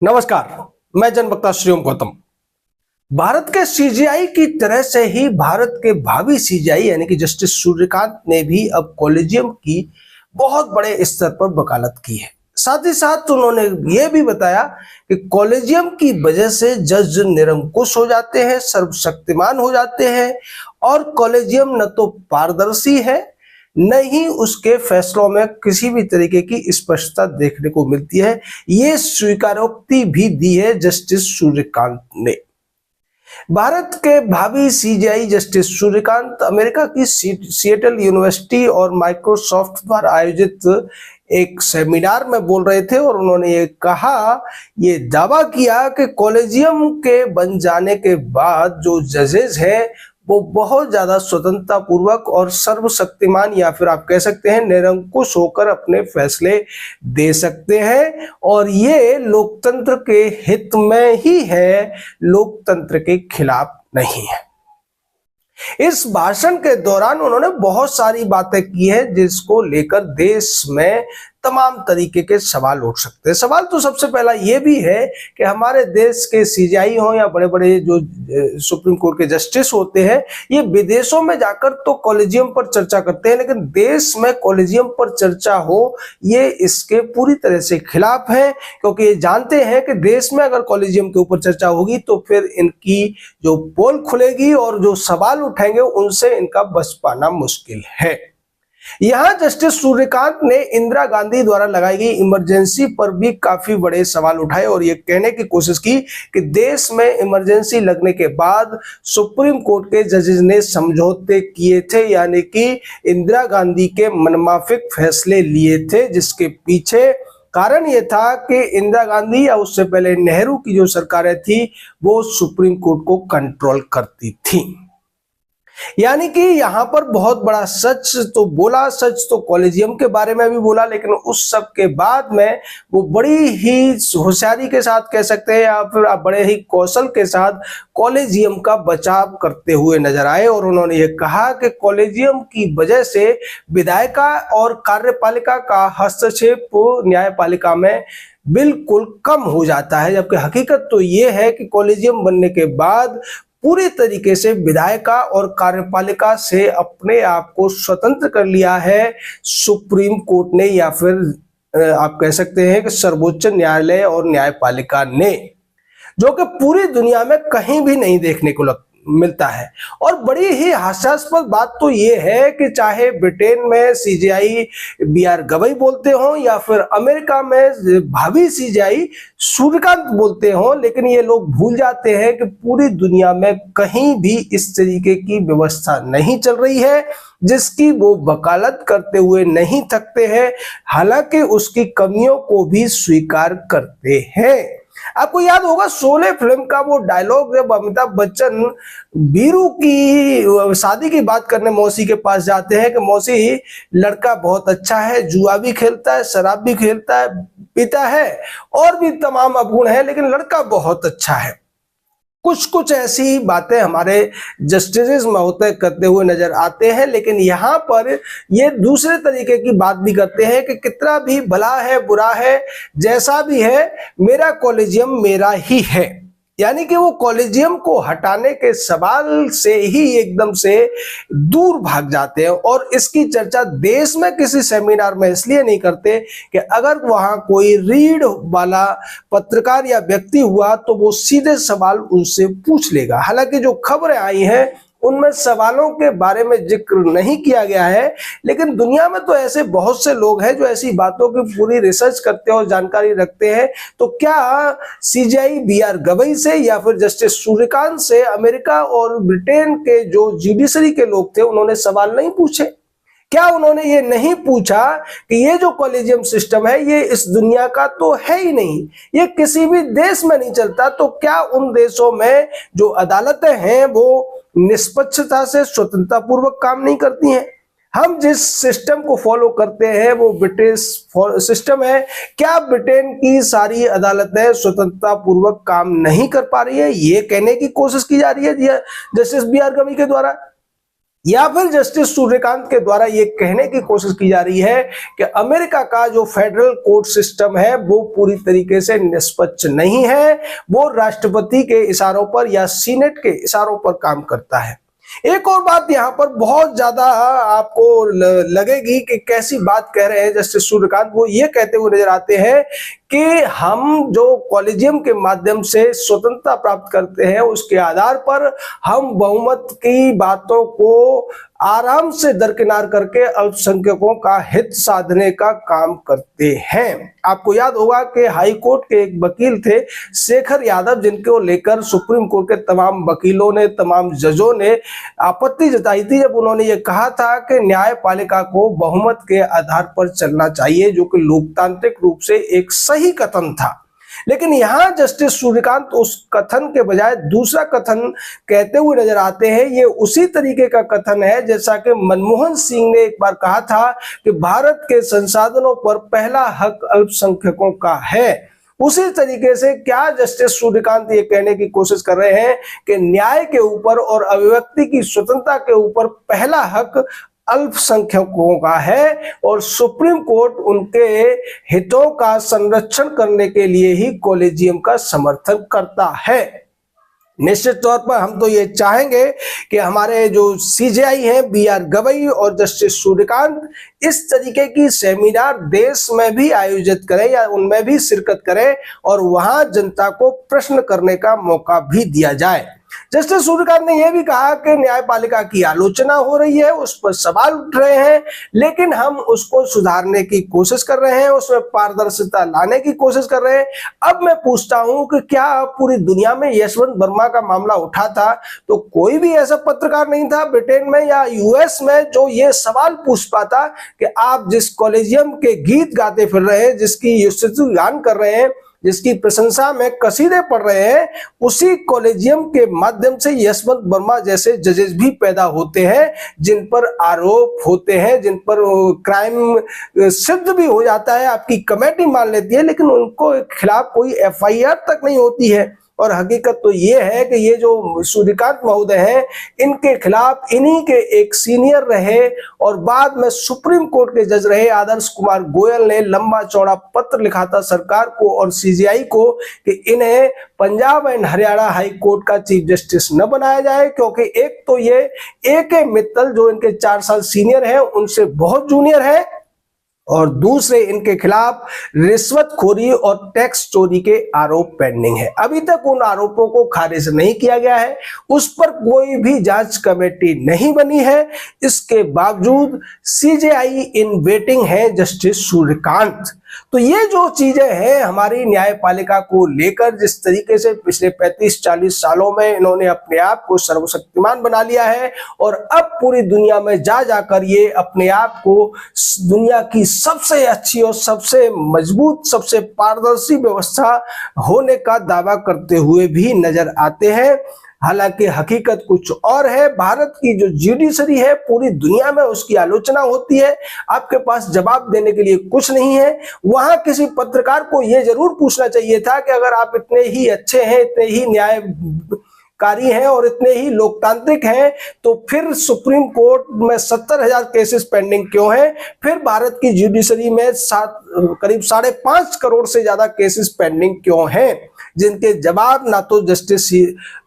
नमस्कार, मैं जनवक्ता श्रीओम गौतम। भारत के सीजेआई की तरह से ही भारत के भावी सीजेआई यानी कि जस्टिस सूर्यकांत ने भी अब कॉलेजियम की बहुत बड़े स्तर पर वकालत की है। साथ ही साथ उन्होंने ये भी बताया कि कॉलेजियम की वजह से जज निरंकुश हो जाते हैं, सर्वशक्तिमान हो जाते हैं और कॉलेजियम न तो पारदर्शी है न ही उसके फैसलों में किसी भी तरीके की स्पष्टता देखने को मिलती है। ये स्वीकारोक्ति भी दी है जस्टिस सूर्यकांत ने। भारत के भावी सीजेआई जस्टिस सूर्यकांत अमेरिका की सिएटल यूनिवर्सिटी और माइक्रोसॉफ्ट द्वारा आयोजित एक सेमिनार में बोल रहे थे और उन्होंने ये दावा किया कि कॉलेजियम के बन जाने के बाद जो जजेस हैं वो बहुत ज्यादा स्वतंत्रता पूर्वक और सर्वशक्तिमान या फिर आप कह सकते हैं निरंकुश होकर अपने फैसले दे सकते हैं और ये लोकतंत्र के हित में ही है, लोकतंत्र के खिलाफ नहीं है। इस भाषण के दौरान उन्होंने बहुत सारी बातें की हैं जिसको लेकर देश में तमाम तरीके के सवाल उठ सकते हैं। सवाल तो सबसे पहला ये भी है कि हमारे देश के सीजेआई हो या बड़े बड़े जो सुप्रीम कोर्ट के जस्टिस होते हैं, ये विदेशों में जाकर तो कॉलेजियम पर चर्चा करते हैं, लेकिन देश में कॉलेजियम पर चर्चा हो ये इसके पूरी तरह से खिलाफ है, क्योंकि ये जानते हैं कि देश में अगर कॉलेजियम के ऊपर चर्चा होगी तो फिर इनकी जो पोल खुलेगी और जो सवाल उठाएंगे उनसे इनका बच पाना मुश्किल है। यहां जस्टिस सूर्यकांत ने इंदिरा गांधी द्वारा लगाई गई इमरजेंसी पर भी काफी बड़े सवाल उठाए और यह कहने की कोशिश की कि देश में इमरजेंसी लगने के बाद सुप्रीम कोर्ट के जजेस ने समझौते किए थे, यानी कि इंदिरा गांधी के मनमाफिक फैसले लिए थे, जिसके पीछे कारण यह था कि इंदिरा गांधी या उससे पहले नेहरू की जो सरकारें थी वो सुप्रीम कोर्ट को कंट्रोल करती थी। यानी कि यहां पर बहुत बड़ा सच तो बोला, सच तो कॉलेजियम के बारे में भी बोला, लेकिन उस सब के बाद में वो बड़ी ही होशियारी के साथ कह सकते हैं या फिर आप बड़े ही कौशल के साथ कॉलेजियम का बचाव करते हुए नजर आए और उन्होंने ये कहा कि कॉलेजियम की वजह से विधायिका और कार्यपालिका का हस्तक्षेप न्यायपालिका में बिल्कुल कम हो जाता है, जबकि हकीकत तो ये है कि कॉलेजियम बनने के बाद पूरी तरीके से विधायिका और कार्यपालिका से अपने आप को स्वतंत्र कर लिया है सुप्रीम कोर्ट ने या फिर आप कह सकते हैं कि सर्वोच्च न्यायालय और न्यायपालिका ने, जो कि पूरी दुनिया में कहीं भी नहीं देखने को मिलता है। और बड़ी ही हास्यास्पद बात तो ये है कि चाहे ब्रिटेन में सीजेआई बी.आर. गवई बोलते हो या फिर अमेरिका में भावी सीजेआई सूर्यकांत बोलते हो, लेकिन ये लोग भूल जाते हैं कि पूरी दुनिया में कहीं भी इस तरीके की व्यवस्था नहीं चल रही है जिसकी वो वकालत करते हुए नहीं थकते हैं, हालांकि उसकी कमियों को भी स्वीकार करते हैं। आपको याद होगा शोले फिल्म का वो डायलॉग, जब अमिताभ बच्चन बीरू की शादी की बात करने मौसी के पास जाते हैं कि मौसी लड़का बहुत अच्छा है, जुआ भी खेलता है, शराब भी खेलता है, पीता है और भी तमाम अवगुण है, लेकिन लड़का बहुत अच्छा है। कुछ ऐसी बातें हमारे जस्टिस महोदय करते हुए नजर आते हैं, लेकिन यहाँ पर ये दूसरे तरीके की बात भी करते हैं कि कितना भी भला है बुरा है जैसा भी है मेरा कॉलेजियम मेरा ही है, यानी कि वो कॉलेजियम को हटाने के सवाल से ही एकदम से दूर भाग जाते हैं और इसकी चर्चा देश में किसी सेमिनार में इसलिए नहीं करते कि अगर वहां कोई रीड वाला पत्रकार या व्यक्ति हुआ तो वो सीधे सवाल उनसे पूछ लेगा। हालांकि जो खबरें आई हैं उनमें सवालों के बारे में जिक्र नहीं किया गया है, लेकिन दुनिया में तो ऐसे बहुत से लोग हैं जो ऐसी बातों की पूरी रिसर्च करते हैं और जानकारी रखते हैं। तो क्या सीजेआई बी.आर. गवई से या फिर जस्टिस सूर्यकांत से अमेरिका और ब्रिटेन के जो जुडिशरी के लोग थे उन्होंने सवाल नहीं पूछे? क्या उन्होंने ये नहीं पूछा कि ये जो कॉलेजियम सिस्टम है ये इस दुनिया का तो है ही नहीं, ये किसी भी देश में नहीं चलता, तो क्या उन देशों में जो अदालतें हैं वो निष्पक्षता से स्वतंत्रता पूर्वक काम नहीं करती हैं? हम जिस सिस्टम को फॉलो करते हैं वो ब्रिटिश सिस्टम है। क्या ब्रिटेन की सारी अदालतें स्वतंत्रता पूर्वक काम नहीं कर पा रही है, ये कहने की कोशिश की जा रही है जस्टिस बी.आर. गवई के द्वारा? या फिर जस्टिस सूर्यकांत के द्वारा ये कहने की कोशिश की जा रही है कि अमेरिका का जो फेडरल कोर्ट सिस्टम है वो पूरी तरीके से निष्पक्ष नहीं है, वो राष्ट्रपति के इशारों पर या सीनेट के इशारों पर काम करता है। एक और बात यहाँ पर बहुत ज्यादा आपको लगेगी कि कैसी बात कह रहे हैं जस्टिस सूर्यकांत, वो ये कहते हुए नजर आते हैं कि हम जो कॉलेजियम के माध्यम से स्वतंत्रता प्राप्त करते हैं उसके आधार पर हम बहुमत की बातों को आराम से दरकिनार करके अल्पसंख्यकों का हित साधने का काम करते हैं। आपको याद होगा कि हाई कोर्ट के एक वकील थे शेखर यादव, जिनको लेकर सुप्रीम कोर्ट के तमाम वकीलों ने, तमाम जजों ने आपत्ति जताई थी जब उन्होंने ये कहा था कि न्यायपालिका को बहुमत के आधार पर चलना चाहिए, जो कि लोकतांत्रिक रूप से एक सही कथन था। लेकिन यहां जस्टिस सूर्यकांत उस कथन के बजाय दूसरा कथन कहते हुए नजर आते हैं। ये उसी तरीके का कथन है जैसा कि मनमोहन सिंह ने एक बार कहा था कि भारत के संसाधनों पर पहला हक अल्पसंख्यकों का है। उसी तरीके से क्या जस्टिस सूर्यकांत ये कहने की कोशिश कर रहे हैं कि न्याय के ऊपर और अभिव्यक्ति की स्वतंत्रता के ऊपर पहला हक अल्पसंख्यकों का है और सुप्रीम कोर्ट उनके हितों का संरक्षण करने के लिए ही कॉलेजियम का समर्थन करता है। निश्चित तौर पर हम तो ये चाहेंगे कि हमारे जो सीजेआई हैं बीआर गवई और जस्टिस सूर्यकांत इस तरीके की सेमिनार देश में भी आयोजित करें या उनमें भी शिरकत करें और वहां जनता को प्रश्न करने का मौका भी दिया जाए। जस्टिस सूर्यकांत ने यह भी कहा कि न्यायपालिका की आलोचना हो रही है, उस पर सवाल उठ रहे हैं, लेकिन हम उसको सुधारने की कोशिश कर रहे हैं, उसमें पारदर्शिता लाने की कोशिश कर रहे हैं। अब मैं पूछता हूं कि क्या पूरी दुनिया में यशवंत वर्मा का मामला उठा था तो कोई भी ऐसा पत्रकार नहीं था ब्रिटेन में या यूएस में जो ये सवाल पूछ पाता कि आप जिस कॉलेजियम के गीत गाते फिर रहे हैं, जिसकी स्तुति गान कर रहे हैं, जिसकी प्रशंसा में कसीदे पढ़ रहे हैं, उसी कॉलेजियम के माध्यम से यशवंत वर्मा जैसे जजेस भी पैदा होते हैं जिन पर आरोप होते हैं, जिन पर क्राइम सिद्ध भी हो जाता है, आपकी कमेटी मान लेती है, लेकिन उनको खिलाफ कोई एफआईआर तक नहीं होती है। और हकीकत तो ये है कि ये जो सूर्यकांत महोदय हैं इनके खिलाफ इन्हीं के एक सीनियर रहे और बाद में सुप्रीम कोर्ट के जज रहे आदर्श कुमार गोयल ने लंबा चौड़ा पत्र लिखा था सरकार को और सीजेआई को कि इन्हें Punjab and Haryana high court का चीफ जस्टिस न बनाया जाए, क्योंकि एक तो ये ए.के. मित्तल जो इनके 4 साल सीनियर है उनसे बहुत जूनियर है और दूसरे इनके खिलाफ रिश्वतखोरी और टैक्स चोरी के आरोप पेंडिंग है। अभी तक उन आरोपों को खारिज नहीं किया गया है, उस पर कोई भी जांच कमेटी नहीं बनी है। इसके बावजूद सीजेआई इन वेटिंग है जस्टिस सूर्यकांत। तो ये जो चीजें हैं हमारी न्यायपालिका को लेकर, जिस तरीके से पिछले 35-40 सालों में इन्होंने अपने आप को सर्वशक्तिमान बना लिया है और अब पूरी दुनिया में जा जाकर ये अपने आप को दुनिया की सबसे अच्छी और सबसे मजबूत, सबसे पारदर्शी व्यवस्था होने का दावा करते हुए भी नजर आते हैं। हालांकि हकीकत कुछ और है। भारत की जो जुडिशरी है पूरी दुनिया में उसकी आलोचना होती है, आपके पास जवाब देने के लिए कुछ नहीं है। वहां किसी पत्रकार को यह जरूर पूछना चाहिए था कि अगर आप इतने ही अच्छे हैं, इतने ही न्यायकारी हैं और इतने ही लोकतांत्रिक हैं तो फिर सुप्रीम कोर्ट में 70,000 केसेस पेंडिंग क्यों हैं? फिर भारत की जुडिशरी में करीब 5.5 करोड़ से ज्यादा केसेस पेंडिंग क्यों हैं? जिनके जवाब ना तो जस्टिस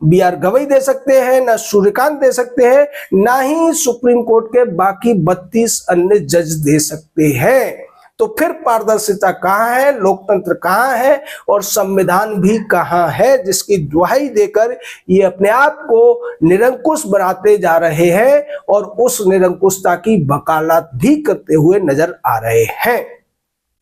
बीआर गवई दे सकते हैं, ना सूर्यकांत दे सकते हैं, ना ही सुप्रीम कोर्ट के बाकी 32 अन्य जज दे सकते हैं। तो फिर पारदर्शिता कहां है, लोकतंत्र कहां है और संविधान भी कहां है, जिसकी दुहाई देकर ये अपने आप को निरंकुश बनाते जा रहे हैं और उस निरंकुशता की वकालत भी करते हुए नजर आ रहे हैं।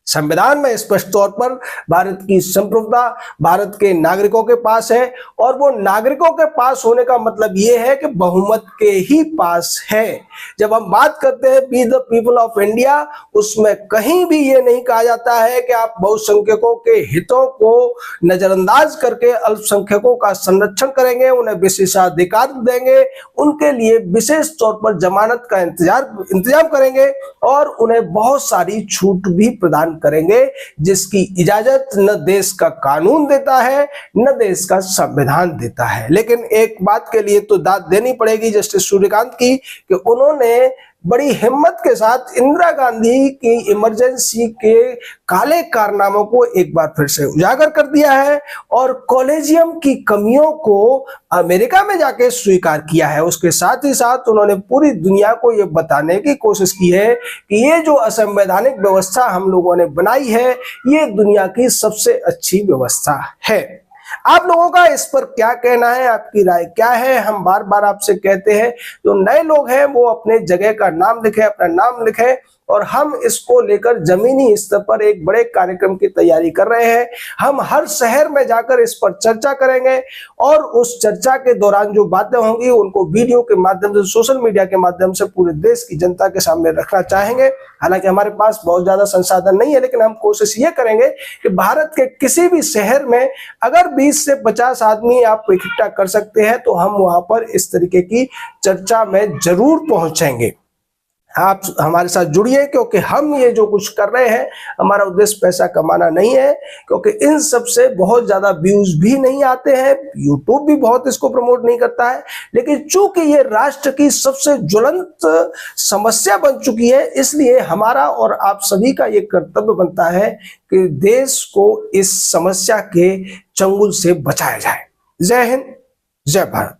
संविधान में स्पष्ट तौर पर भारत की संप्रभुता भारत के नागरिकों के पास है और वो नागरिकों के पास होने का मतलब ये है कि बहुमत के ही पास है। जब हम बात करते हैं be the people of India, उसमें कहीं भी ये नहीं कहा जाता है कि आप बहुसंख्यकों के हितों को नजरअंदाज करके अल्पसंख्यकों का संरक्षण करेंगे, उन्हें विशेषाधिकार देंगे, उनके लिए विशेष तौर पर जमानत का इंतजाम करेंगे और उन्हें बहुत सारी छूट भी प्रदान करेंगे जिसकी इजाजत न देश का कानून देता है न देश का संविधान देता है। लेकिन एक बात के लिए तो दाद देनी पड़ेगी जस्टिस सूर्यकांत की कि उन्होंने बड़ी हिम्मत के साथ इंदिरा गांधी की इमरजेंसी के काले कारनामों को एक बार फिर से उजागर कर दिया है और कॉलेजियम की कमियों को अमेरिका में जाके स्वीकार किया है। उसके साथ ही साथ उन्होंने पूरी दुनिया को यह बताने की कोशिश की है कि ये जो असंवैधानिक व्यवस्था हम लोगों ने बनाई है ये दुनिया की सबसे अच्छी व्यवस्था है। आप लोगों का इस पर क्या कहना है, आपकी राय क्या है? हम बार बार आपसे कहते हैं जो नए लोग हैं वो अपने जगह का नाम लिखें, अपना नाम लिखें और हम इसको लेकर जमीनी स्तर पर एक बड़े कार्यक्रम की तैयारी कर रहे हैं। हम हर शहर में जाकर इस पर चर्चा करेंगे और उस चर्चा के दौरान जो बातें होंगी उनको वीडियो के माध्यम से, सोशल मीडिया के माध्यम से पूरे देश की जनता के सामने रखना चाहेंगे। हालांकि हमारे पास बहुत ज्यादा संसाधन नहीं है, लेकिन हम कोशिश ये करेंगे कि भारत के किसी भी शहर में अगर 20 से 50 आदमी आप इकट्ठा कर सकते हैं तो हम वहां पर इस तरीके की चर्चा में जरूर पहुंचेंगे। आप हमारे साथ जुड़िए क्योंकि हम ये जो कुछ कर रहे हैं हमारा उद्देश्य पैसा कमाना नहीं है, क्योंकि इन सब से बहुत ज्यादा व्यूज भी नहीं आते हैं, यूट्यूब भी बहुत इसको प्रमोट नहीं करता है। लेकिन चूंकि ये राष्ट्र की सबसे ज्वलंत समस्या बन चुकी है इसलिए हमारा और आप सभी का ये कर्तव्य बनता है कि देश को इस समस्या के चंगुल से बचाया जाए। जय हिंद, जय भारत।